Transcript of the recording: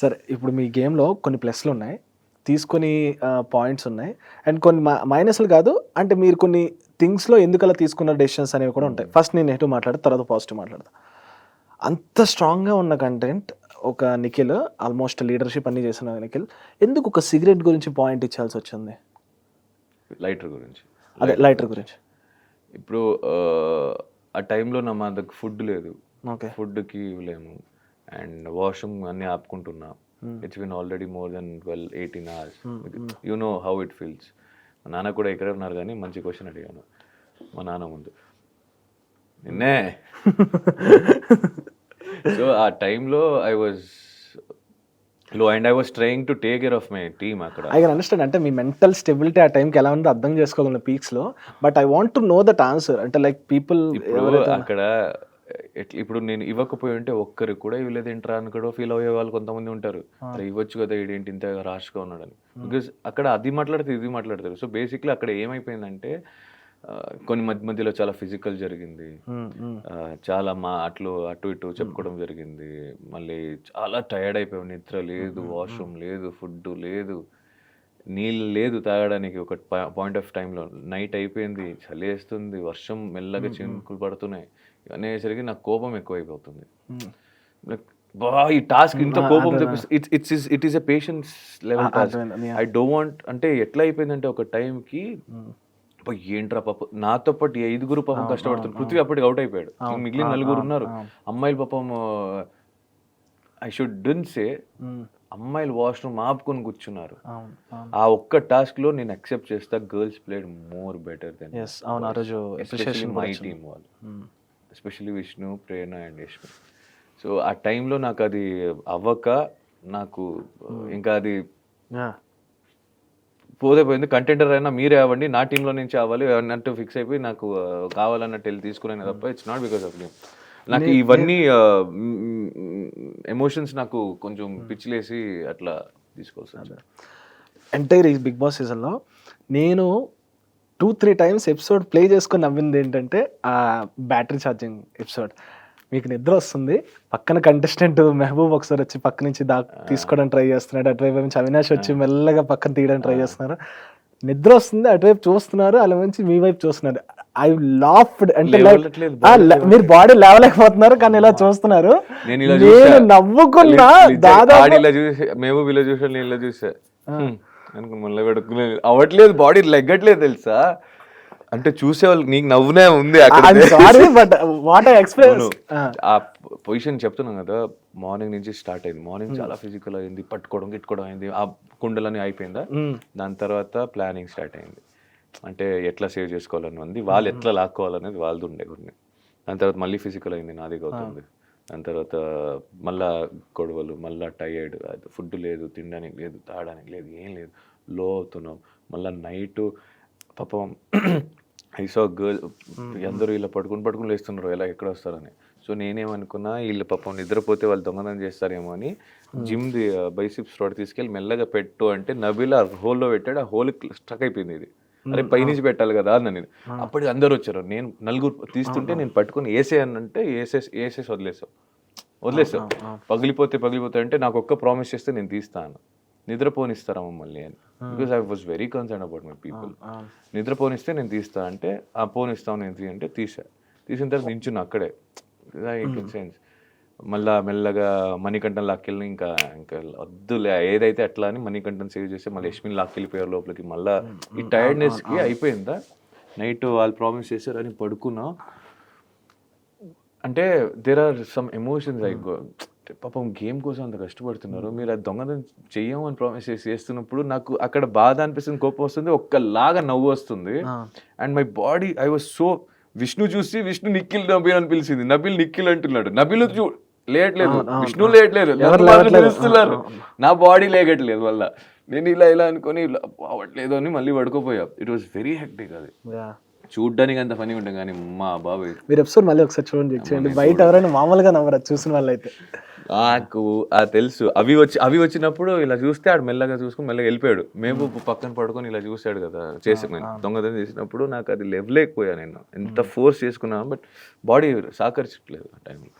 సరే ఇప్పుడు మీ గేమ్‌లో కొన్ని ప్లస్‌లు ఉన్నాయి. తీసుకొని పాయింట్స్ ఉన్నాయి. అండ్ కొన్ని మైనస్‌లు కాదు. అంటే మీరు కొన్ని థింగ్స్‌లో ఎందుకలా తీసుకున్న డెసిషన్స్ అనేవి కూడా ఉంటాయి. ఫస్ట్ నేను నెగెటివ్ మాట్లాడతా. తర్వాత పాజిటివ్ మాట్లాడతా. అంత స్ట్రాంగ్‌గా ఉన్న కంటెంట్ ఒక నిఖిల్ ఆల్మోస్ట్ లీడర్‌షిప్ అన్నీ చేసిన నిఖిల్ ఎందుకు ఒక సిగరెట్ గురించి పాయింట్ ఇచ్చాల్సొచ్చింది? లైటర్ గురించి. అదే లైటర్ గురించి. ఇప్పుడు ఆ టైంలో మా దగ్గర ఫుడ్ లేదు. ఓకే. ఫుడ్‌కి ఇవ్వలేము. అండ్ వాష్‌రూమ్ అన్నీ ఆపుకుంటున్నా. It's been already more than 18 hours. You know how it feels. మా నాన్న కూడా ఇక్కడే ఉన్నారు కానీ మంచి క్వశ్చన్ అడిగాను మా నాన్న ముందు. నిన్నే. సో ఆ టైంలో I was low and I was trying to take care of my team అక్కడ. I can understand. అంటే మీ మెంటల్ స్టెబిలిటీ ఆ టైంకి ఎలా ఉందో అర్థం చేసుకోగలను పీక్స్‌లో. But I want to know that answer. అంటే లైక్ పీపుల్ ఇప్పుడు అక్కడ ఇప్పుడు నేను ఇవ్వకపోయి ఉంటే ఒక్కరు కూడా ఇవ్వలేదేంట్రా అని కూడా ఫీల్ అయ్యే వాళ్ళు కొంతమంది ఉంటారు. అరే ఇవ్వచ్చు కదా ఈడేంటి ఇంత రాష్గా ఉన్నాడని. బికాస్ అక్కడ అది మాట్లాడితే ఇది మాట్లాడతారు. సో బేసిక్లీ అక్కడ ఏమైపోయిందంటే కొన్ని మధ్యలో చాలా ఫిజికల్ జరిగింది. చాలా అటు ఇటు చెప్పుకోవడం జరిగింది. మళ్ళీ చాలా టైర్డ్ అయిపోయాం. నిద్ర లేదు, వాష్రూమ్ లేదు, ఫుడ్ లేదు, నీళ్ళు లేదు తాగడానికి. ఒక పాయింట్ ఆఫ్ టైంలో నైట్ అయిపోయింది, చలేస్తుంది, వర్షం మెల్లగా చినుకులు పడుతున్నాయి. ఇవన్నీ అయ్యేసరికి నాకు కోపం ఎక్కువైపోతుంది. ఈ టాస్క్ ఇంత కోపం it is a patience level task. I don't want. అంటే ఎట్లా అయిపోయిందంటే ఒక టైంకి ఏంట్రా పాపం నాతో పాటు 5 పాపం కష్టపడుతుంది. పృథ్వీ అప్పటికి అవుట్ అయిపోయాడు. మిగిలిన 4 ఉన్నారు. అమ్మాయిలు పాపం ఐ షుడ్ డోంట్ సే అమ్మాయిలు వాష్రూమ్ ఆపుకొని కూర్చున్నారు. ఆ ఒక్క టాస్క్ లో నేను అక్సెప్ట్ చేస్తా. Girls played more better than my team వాళ్ళు. Especially Vishnu, Prerana and Yashmi. So ఆ టైంలో నాకు అది అవ్వక నాకు ఇంకా అది పోతే పోయింది. కంటెండర్ అయినా మీరే అవ్వండి, నా టీంలో నుంచి అవ్వాలి అన్నట్టు ఫిక్స్ అయిపోయి నాకు కావాలన్నట్టు వెళ్ళి తీసుకున్నాను తప్ప it's not because of game. నాకు ఇవన్నీ ఎమోషన్స్ నాకు కొంచెం పిచ్చిలేసి అట్లా తీసుకోవాల్సి. ఎంటైర్ ఈ బిగ్ బాస్ సీజన్లో నేను 2-3 టైమ్స్ ఎపిసోడ్ ప్లే చేసుకొని నవ్వింది ఏంటంటే ఆ బ్యాటరీ ఛార్జింగ్ ఎపిసోడ్. మీకు నిద్ర వస్తుంది, పక్కన కంటెస్టెంట్ మెహబూబ్ ఒకసారి వచ్చి పక్క నుంచి తీసుకోవడానికి ట్రై చేస్తున్నాడు. అటువైపు నుంచి అవినాష్ వచ్చి మెల్లగా పక్కన తీయడానికి ట్రై చేస్తున్నారు. నిద్ర వస్తుంది, అటువైపు చూస్తున్నారు, అలా నుంచి మీ వైపు చూస్తున్నారు. I laughed. అంటే మీరు బాడీ లేవలేకపోతున్నారు కానీ ఇలా చూస్తున్నారు. నేను నవ్వుకున్నా. దాదాపు మెహబూబ్ ఇలా చూసా, నేను ఇలా చూసా మళ్ళీ పెడుకునే అవ్వట్లేదు, బాడీ లెగ్గట్లేదు తెలుసా. అంటే చూసేవాళ్ళు నీకు నవ్వునే ఉంది ఆ పొజిషన్. చెప్తున్నాం కదా, మార్నింగ్ నుంచి స్టార్ట్ అయింది. మార్నింగ్ చాలా ఫిజికల్ అయింది, పట్టుకోవడం గిట్టుకోవడం అయింది, ఆ కుండలని అయిపోయిందా. దాని తర్వాత ప్లానింగ్ స్టార్ట్ అయింది. అంటే ఎట్లా సేవ్ చేసుకోవాలని ఉంది, వాళ్ళు ఎట్లా లాక్కోవాలనేది వాళ్ళది ఉండే కొన్ని. దాని తర్వాత మళ్ళీ ఫిజికల్ అయింది, నాది అవుతుంది. దాని తర్వాత మళ్ళా గొడవలు, మళ్ళీ టైర్డ్, ఫుడ్ లేదు, తినడానికి లేదు, తాగడానికి లేదు, ఏం లేదు, లో అవుతున్నాం. మళ్ళీ నైటు పాపం ఐ సా గర్ల్ అందరూ ఇలా పడుకుని లేస్తున్నారు, ఎలా ఎక్కడ వస్తారని. సో నేనేమనుకున్నా వీళ్ళు పాపం నిద్రపోతే వాళ్ళు దొంగతనం చేస్తారేమో అని జిమ్ది బైసిప్స్ రోడ్ తీసుకెళ్ళి మెల్లగా పెట్టు అంటే నబీల్ ఆ హోల్లో పెట్టాడు. ఆ హోల్ స్ట్రక్ అయిపోయింది. ఇది అరే పైనుంచి పెట్టాలి కదా అన్న నేను. అప్పటికి అందరు వచ్చారు. నేను 4 తీస్తుంటే నేను పట్టుకుని వేసే అంటే వేసేసి వదిలేసావు. పగిలిపోతే అంటే నాకు ఒక్క ప్రామిస్ చేస్తే నేను తీస్తాను, నిద్రపోనిస్తారా మమ్మల్ని అని. Because I was very concern about my people. నిద్రపోనిస్తే నేను తీస్తా అంటే ఆ పోనిస్తాను నేను అంటే తీసిన తర్వాత నించున్నా అక్కడే. సెన్స్ మళ్ళా మెల్లగా మణికంఠన్ లాక్కెళ్ళి ఇంకా వద్దులే ఏదైతే అట్లా అని మణికంఠన్ సేవ్ చేస్తే మళ్ళీ యష్మిన్ లాక్కెళ్ళిపోయారు లోపలికి. మళ్ళీ ఈ టైర్డ్నెస్కి అయిపోయిందా. నైట్ వాళ్ళు ప్రామిస్ చేశారని పడుకున్నా. అంటే there are some emotions like పాపం గేమ్ కోసం అంత కష్టపడుతున్నారు, మీరు అది దొంగతనం చెయ్యమని ప్రామిస్ చేస్తున్నప్పుడు నాకు అక్కడ బాధ అనిపిస్తుంది, కోపం వస్తుంది, ఒక్కలాగా నవ్వు వస్తుంది. And my body I was so Vishnu చూసి విష్ణు నిఖిల్ నబీల్ అని పిలిచింది. నబీల్ నిఖిల్ అంటున్నాడు, నబీల్ లేయట్లేదు, విష్ణు లేయట్లేదు, పిలుస్తున్నారు, నా బాడీ లేగట్లేదు. వల్ల నేను ఇలా అనుకొని అవ్వట్లేదు అని మళ్ళీ పడుకోపోయా. It was very hectic. అది చూడ్డానికి అంత పని ఉంటాం కానీ మా బాబాయ్ మీరు ఎపిసోడ్ మళ్ళీ ఒకసారి చూడండి. బయట ఎవరైనా మామూలుగా నవ్వరు చూసిన వాళ్ళు అయితే. నాకు తెలుసు. అవి వచ్చినప్పుడు ఇలా చూస్తే ఆడు మెల్లగా చూసుకుని మెల్లగా వెళ్ళిపోయాడు. మేము పక్కన పడుకొని ఇలా చూసాడు కదా చేసాను దొంగతనం చేసినప్పుడు. నాకు అది లేవలేకపోయా. నేను ఎంత ఫోర్స్ చేసుకున్నాను బట్ బాడీ సహకరించట్లేదు ఆ టైంలో.